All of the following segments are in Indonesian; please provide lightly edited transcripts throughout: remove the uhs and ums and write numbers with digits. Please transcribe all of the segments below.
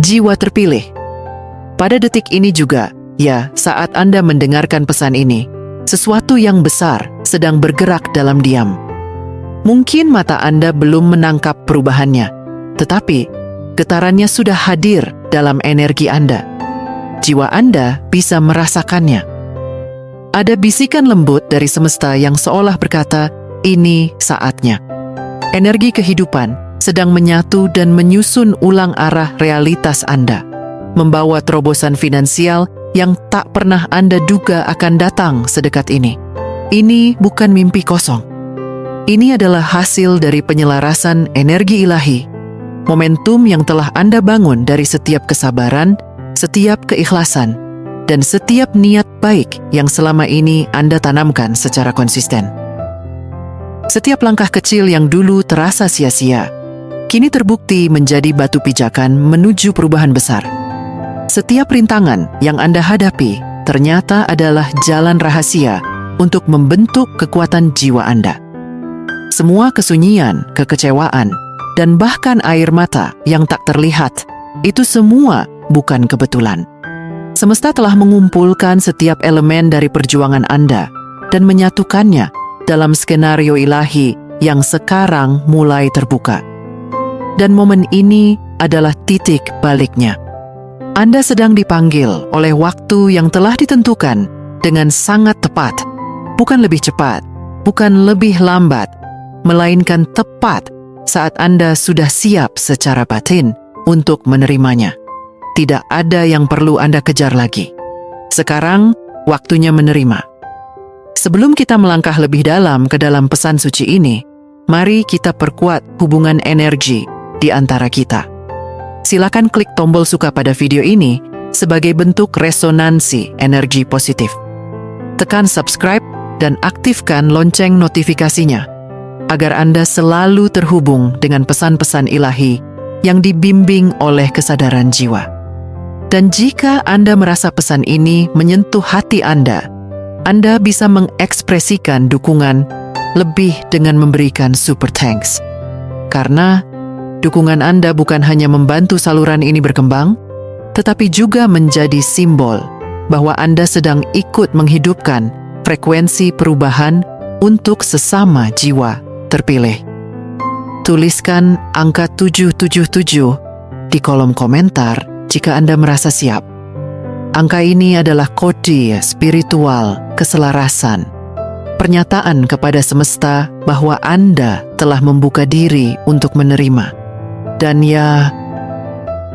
jiwa terpilih. Pada detik ini juga, ya, saat Anda mendengarkan pesan ini, sesuatu yang besar sedang bergerak dalam diam. Mungkin mata Anda belum menangkap perubahannya, tetapi getarannya sudah hadir dalam energi Anda. Jiwa Anda bisa merasakannya. Ada bisikan lembut dari semesta yang seolah berkata, ini saatnya. Energi kehidupan sedang menyatu dan menyusun ulang arah realitas Anda, membawa terobosan finansial yang tak pernah Anda duga akan datang sedekat ini. Ini bukan mimpi kosong. Ini adalah hasil dari penyelarasan energi ilahi, momentum yang telah Anda bangun dari setiap kesabaran, setiap keikhlasan, dan setiap niat baik yang selama ini Anda tanamkan secara konsisten. Setiap langkah kecil yang dulu terasa sia-sia, kini terbukti menjadi batu pijakan menuju perubahan besar. Setiap rintangan yang Anda hadapi ternyata adalah jalan rahasia untuk membentuk kekuatan jiwa Anda. Semua kesunyian, kekecewaan, dan bahkan air mata yang tak terlihat, itu semua bukan kebetulan. Semesta telah mengumpulkan setiap elemen dari perjuangan Anda dan menyatukannya dalam skenario ilahi yang sekarang mulai terbuka. Dan momen ini adalah titik baliknya. Anda sedang dipanggil oleh waktu yang telah ditentukan dengan sangat tepat, bukan lebih cepat, bukan lebih lambat, melainkan tepat saat Anda sudah siap secara batin untuk menerimanya. Tidak ada yang perlu Anda kejar lagi. Sekarang, waktunya menerima. Sebelum kita melangkah lebih dalam ke dalam pesan suci ini, mari kita perkuat hubungan energi di antara kita. Silakan klik tombol suka pada video ini sebagai bentuk resonansi energi positif. Tekan subscribe dan aktifkan lonceng notifikasinya, agar Anda selalu terhubung dengan pesan-pesan ilahi yang dibimbing oleh kesadaran jiwa. Dan jika Anda merasa pesan ini menyentuh hati Anda bisa mengekspresikan dukungan lebih dengan memberikan super thanks. Karena dukungan Anda bukan hanya membantu saluran ini berkembang, tetapi juga menjadi simbol bahwa Anda sedang ikut menghidupkan frekuensi perubahan untuk sesama jiwa terpilih. Tuliskan angka 777 di kolom komentar jika Anda merasa siap. Angka ini adalah kode spiritual keselarasan, pernyataan kepada semesta bahwa Anda telah membuka diri untuk menerima. Dan ya,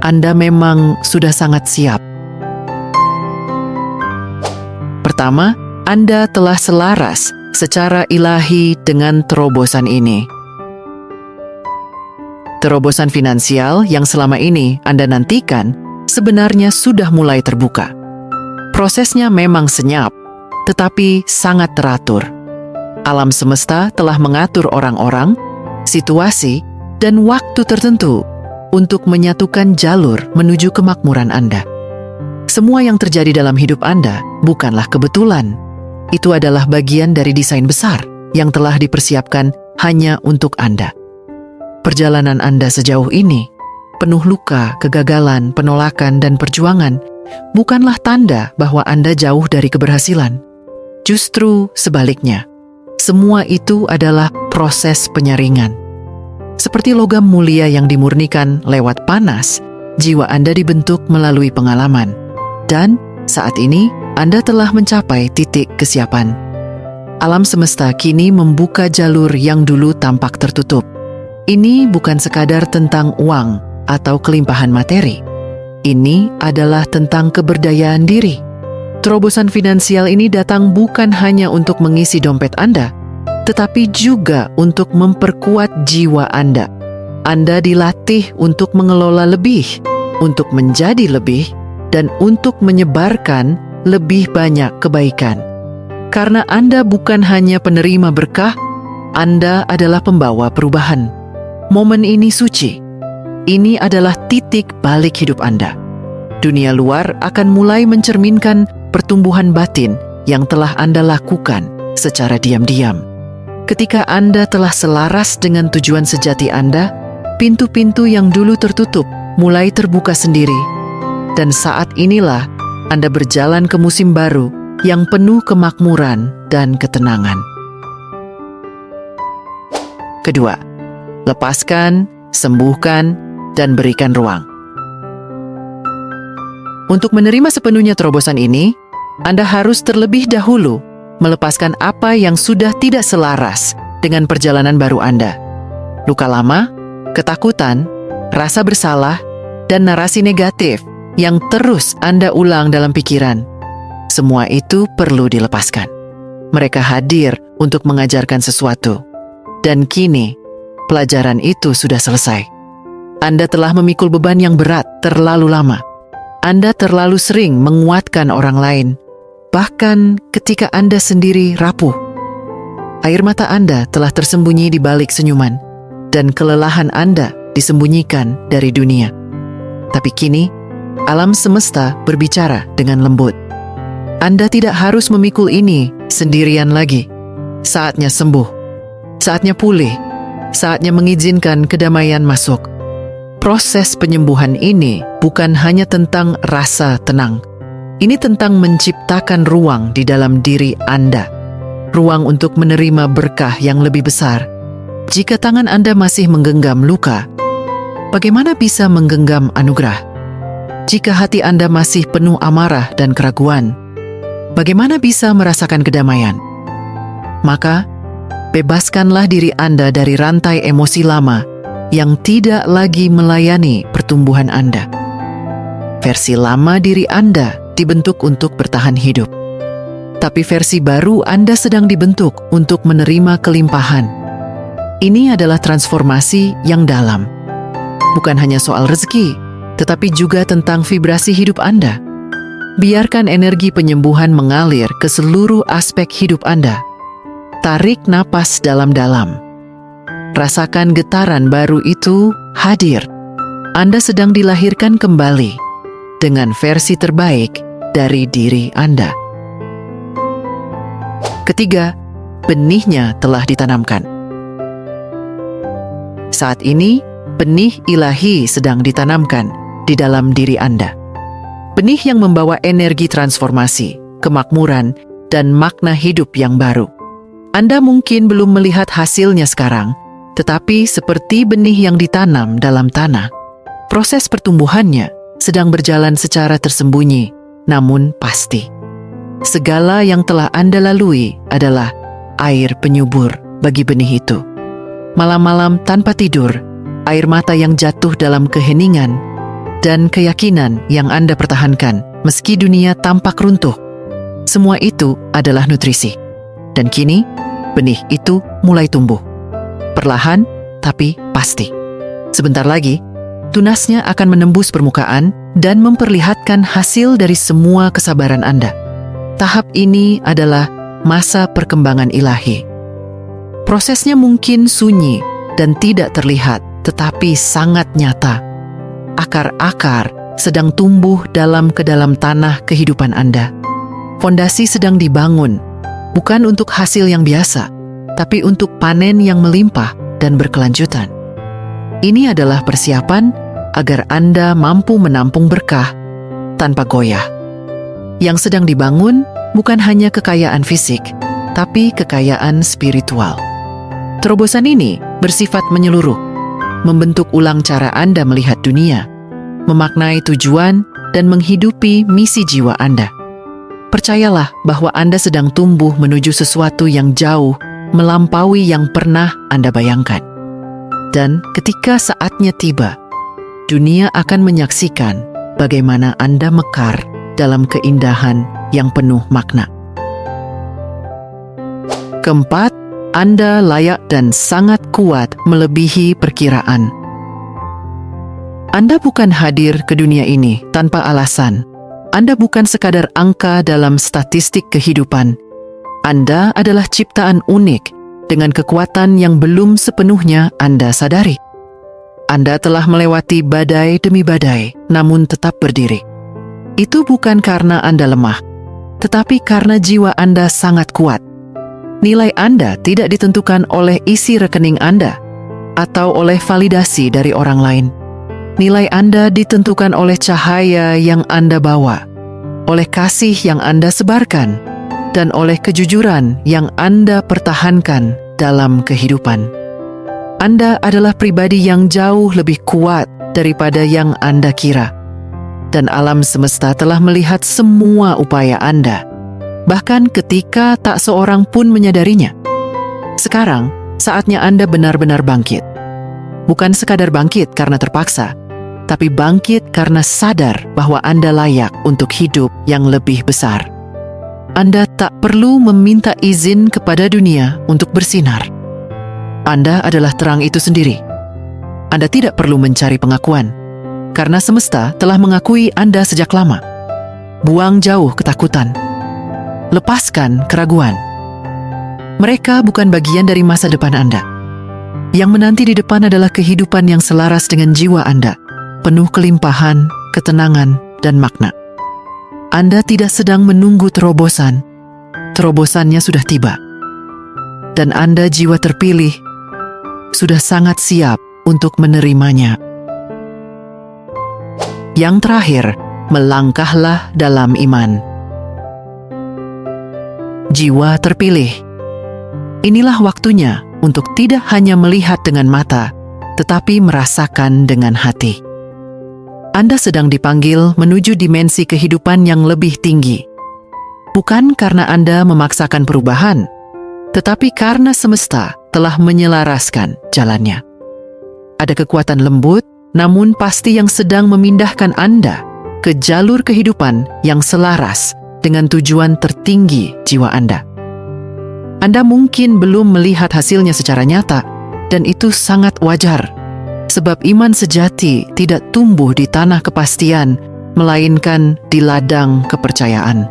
Anda memang sudah sangat siap. Pertama, Anda telah selaras secara ilahi dengan terobosan ini. Terobosan finansial yang selama ini Anda nantikan sebenarnya sudah mulai terbuka. Prosesnya memang senyap, tetapi sangat teratur. Alam semesta telah mengatur orang-orang, situasi, dan waktu tertentu untuk menyatukan jalur menuju kemakmuran Anda. Semua yang terjadi dalam hidup Anda bukanlah kebetulan. Itu adalah bagian dari desain besar yang telah dipersiapkan hanya untuk Anda. Perjalanan Anda sejauh ini, penuh luka, kegagalan, penolakan, dan perjuangan, bukanlah tanda bahwa Anda jauh dari keberhasilan. Justru sebaliknya, semua itu adalah proses penyaringan. Seperti logam mulia yang dimurnikan lewat panas, jiwa Anda dibentuk melalui pengalaman. Dan saat ini, Anda telah mencapai titik kesiapan. Alam semesta kini membuka jalur yang dulu tampak tertutup. Ini bukan sekadar tentang uang atau kelimpahan materi. Ini adalah tentang keberdayaan diri. Terobosan finansial ini datang bukan hanya untuk mengisi dompet Anda, tetapi juga untuk memperkuat jiwa Anda. Anda dilatih untuk mengelola lebih, untuk menjadi lebih, dan untuk menyebarkan lebih banyak kebaikan. Karena Anda bukan hanya penerima berkah, Anda adalah pembawa perubahan. Momen ini suci. Ini adalah titik balik hidup Anda. Dunia luar akan mulai mencerminkan pertumbuhan batin yang telah Anda lakukan secara diam-diam. Ketika Anda telah selaras dengan tujuan sejati Anda, pintu-pintu yang dulu tertutup mulai terbuka sendiri. Dan saat inilah Anda berjalan ke musim baru yang penuh kemakmuran dan ketenangan. Kedua, lepaskan, sembuhkan, dan berikan ruang. Untuk menerima sepenuhnya terobosan ini, Anda harus terlebih dahulu melepaskan apa yang sudah tidak selaras dengan perjalanan baru Anda. Luka lama, ketakutan, rasa bersalah, dan narasi negatif yang terus Anda ulang dalam pikiran. Semua itu perlu dilepaskan. Mereka hadir untuk mengajarkan sesuatu. Dan kini, pelajaran itu sudah selesai. Anda telah memikul beban yang berat terlalu lama. Anda terlalu sering menguatkan orang lain, bahkan ketika Anda sendiri rapuh. Air mata Anda telah tersembunyi di balik senyuman, dan kelelahan Anda disembunyikan dari dunia. Tapi kini, alam semesta berbicara dengan lembut. Anda tidak harus memikul ini sendirian lagi. Saatnya sembuh, saatnya pulih, saatnya mengizinkan kedamaian masuk. Proses penyembuhan ini bukan hanya tentang rasa tenang. Ini tentang menciptakan ruang di dalam diri Anda. Ruang untuk menerima berkah yang lebih besar. Jika tangan Anda masih menggenggam luka, bagaimana bisa menggenggam anugerah? Jika hati Anda masih penuh amarah dan keraguan, bagaimana bisa merasakan kedamaian? Maka, bebaskanlah diri Anda dari rantai emosi lama yang tidak lagi melayani pertumbuhan Anda. Versi lama diri Anda dibentuk untuk bertahan hidup. Tapi versi baru Anda sedang dibentuk untuk menerima kelimpahan. Ini adalah transformasi yang dalam. Bukan hanya soal rezeki, tetapi juga tentang vibrasi hidup Anda. Biarkan energi penyembuhan mengalir ke seluruh aspek hidup Anda. Tarik napas dalam-dalam. Rasakan getaran baru itu hadir. Anda sedang dilahirkan kembali dengan versi terbaik dari diri Anda. Ketiga, benihnya telah ditanamkan. Saat ini, benih ilahi sedang ditanamkan di dalam diri Anda. Benih yang membawa energi transformasi, kemakmuran, dan makna hidup yang baru. Anda mungkin belum melihat hasilnya sekarang, tetapi seperti benih yang ditanam dalam tanah, proses pertumbuhannya sedang berjalan secara tersembunyi, namun pasti. Segala yang telah Anda lalui adalah air penyubur bagi benih itu. Malam-malam tanpa tidur, air mata yang jatuh dalam keheningan, dan keyakinan yang Anda pertahankan meski dunia tampak runtuh. Semua itu adalah nutrisi. Dan kini, benih itu mulai tumbuh. Perlahan, tapi pasti. Sebentar lagi, tunasnya akan menembus permukaan dan memperlihatkan hasil dari semua kesabaran Anda. Tahap ini adalah masa perkembangan ilahi. Prosesnya mungkin sunyi dan tidak terlihat, tetapi sangat nyata. Akar-akar sedang tumbuh ke dalam tanah kehidupan Anda. Fondasi sedang dibangun, bukan untuk hasil yang biasa, tapi untuk panen yang melimpah dan berkelanjutan. Ini adalah persiapan agar Anda mampu menampung berkah tanpa goyah. Yang sedang dibangun bukan hanya kekayaan fisik, tapi kekayaan spiritual. Terobosan ini bersifat menyeluruh, membentuk ulang cara Anda melihat dunia, memaknai tujuan, dan menghidupi misi jiwa Anda. Percayalah bahwa Anda sedang tumbuh menuju sesuatu yang jauh melampaui yang pernah Anda bayangkan. Dan ketika saatnya tiba, dunia akan menyaksikan bagaimana Anda mekar dalam keindahan yang penuh makna. Keempat, Anda layak dan sangat kuat melebihi perkiraan. Anda bukan hadir ke dunia ini tanpa alasan. Anda bukan sekadar angka dalam statistik kehidupan. Anda adalah ciptaan unik dengan kekuatan yang belum sepenuhnya Anda sadari. Anda telah melewati badai demi badai, namun tetap berdiri. Itu bukan karena Anda lemah, tetapi karena jiwa Anda sangat kuat. Nilai Anda tidak ditentukan oleh isi rekening Anda atau oleh validasi dari orang lain. Nilai Anda ditentukan oleh cahaya yang Anda bawa, oleh kasih yang Anda sebarkan, dan oleh kejujuran yang Anda pertahankan dalam kehidupan. Anda adalah pribadi yang jauh lebih kuat daripada yang Anda kira. Dan alam semesta telah melihat semua upaya Anda, bahkan ketika tak seorang pun menyadarinya. Sekarang, saatnya Anda benar-benar bangkit. Bukan sekadar bangkit karena terpaksa, tapi bangkit karena sadar bahwa Anda layak untuk hidup yang lebih besar. Anda tak perlu meminta izin kepada dunia untuk bersinar. Anda adalah terang itu sendiri. Anda tidak perlu mencari pengakuan, karena semesta telah mengakui Anda sejak lama. Buang jauh ketakutan. Lepaskan keraguan. Mereka bukan bagian dari masa depan Anda. Yang menanti di depan adalah kehidupan yang selaras dengan jiwa Anda, penuh kelimpahan, ketenangan, dan makna. Anda tidak sedang menunggu terobosan. Terobosannya sudah tiba. Dan Anda jiwa terpilih, sudah sangat siap untuk menerimanya. Yang terakhir, melangkahlah dalam iman. Jiwa terpilih. Inilah waktunya untuk tidak hanya melihat dengan mata, tetapi merasakan dengan hati. Anda sedang dipanggil menuju dimensi kehidupan yang lebih tinggi. Bukan karena Anda memaksakan perubahan, tetapi karena semesta telah menyelaraskan jalannya. Ada kekuatan lembut, namun pasti yang sedang memindahkan Anda ke jalur kehidupan yang selaras dengan tujuan tertinggi jiwa Anda. Anda mungkin belum melihat hasilnya secara nyata, dan itu sangat wajar, sebab iman sejati tidak tumbuh di tanah kepastian, melainkan di ladang kepercayaan.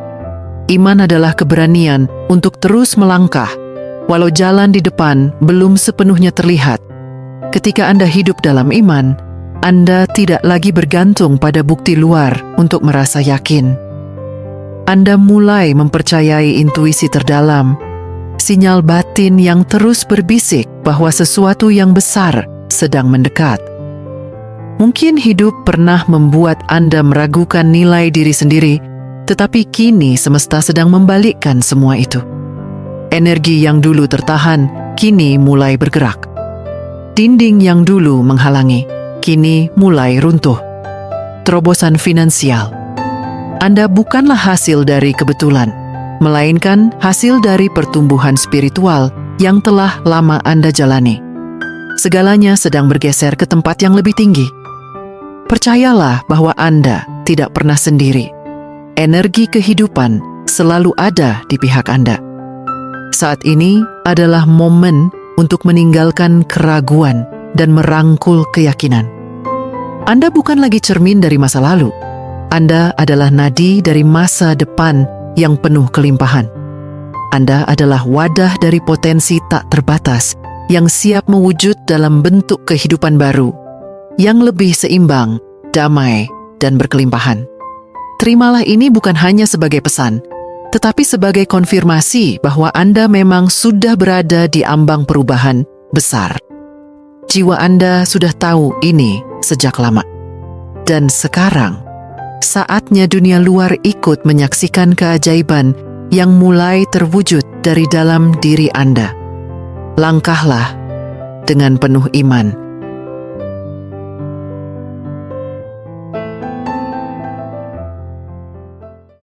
Iman adalah keberanian untuk terus melangkah, walau jalan di depan belum sepenuhnya terlihat. Ketika Anda hidup dalam iman, Anda tidak lagi bergantung pada bukti luar untuk merasa yakin. Anda mulai mempercayai intuisi terdalam, sinyal batin yang terus berbisik bahwa sesuatu yang besar sedang mendekat. Mungkin hidup pernah membuat Anda meragukan nilai diri sendiri, tetapi kini semesta sedang membalikkan semua itu. Energi yang dulu tertahan, kini mulai bergerak. Dinding yang dulu menghalangi, kini mulai runtuh. Terobosan finansial. Anda bukanlah hasil dari kebetulan, melainkan hasil dari pertumbuhan spiritual yang telah lama Anda jalani. Segalanya sedang bergeser ke tempat yang lebih tinggi. Percayalah bahwa Anda tidak pernah sendiri. Energi kehidupan selalu ada di pihak Anda. Saat ini adalah momen untuk meninggalkan keraguan dan merangkul keyakinan. Anda bukan lagi cermin dari masa lalu. Anda adalah nadi dari masa depan yang penuh kelimpahan. Anda adalah wadah dari potensi tak terbatas yang siap mewujud dalam bentuk kehidupan baru yang lebih seimbang, damai, dan berkelimpahan. Terimalah ini bukan hanya sebagai pesan, tetapi sebagai konfirmasi bahwa Anda memang sudah berada di ambang perubahan besar. Jiwa Anda sudah tahu ini sejak lama. Dan sekarang, saatnya dunia luar ikut menyaksikan keajaiban yang mulai terwujud dari dalam diri Anda. Langkahlah dengan penuh iman